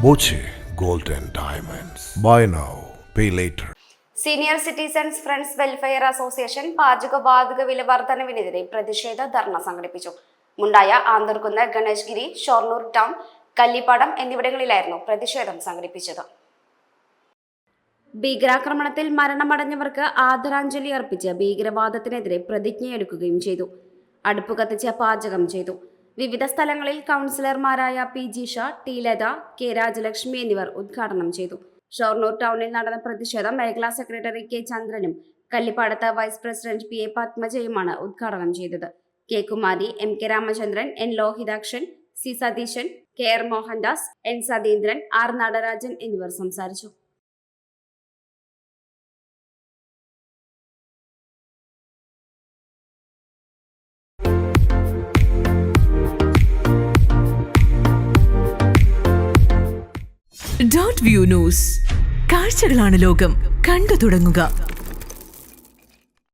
Boche Gold and Diamonds. Buy now, pay later. Senior citizens friends welfare association പാചകവാതക വില വർധനവിനെതിരെ പ്രതിഷേധ ധർണ സംഘടിപ്പിച്ചു. മുണ്ടായ, ആന്തർകുന്ന്, ഗണേഷ്ഗിരി, Shoranur town, Kallippadam എന്നിവിടങ്ങളിലായിരുന്നു പ്രതിഷേധം സംഘടിപ്പിച്ചത്. ഭീകരാക്രമണത്തിൽ മരണമടഞ്ഞവർക്ക് ആദരാഞ്ജലി അർപ്പിച്ച് ഭീകരവാദത്തിനെതിരെ പ്രതിജ്ഞയെടുക്കുകയും ചെയ്തു. അടുപ്പ് കത്തിച്ച് പാചകം ചെയ്തു. വിവിധ സ്ഥലങ്ങളിൽ കൗൺസിലർമാരായ P Jisha, T Latha, K Rajalakshmi എന്നിവർ ഉദ്ഘാടനം ചെയ്തു. ഷൊർണൂർ ടൗണിൽ നടന്ന പ്രതിഷേധം മേഖലാ സെക്രട്ടറി കെ ചന്ദ്രനും കല്ലിപ്പാടത്ത് വൈസ് പ്രസിഡന്റ് പി എ പത്മജയുമാണ് ഉദ്ഘാടനം ചെയ്തത്. K Kumari, M K Ramachandran, N Lohithakshan, C Satheesan, K R Mohandas, N Satheendran, R Natarajan എന്നിവർ സംസാരിച്ചു. .view ന്യൂസ്, കാഴ്ചകളാണ് ലോകം, കണ്ടു തുടങ്ങുക.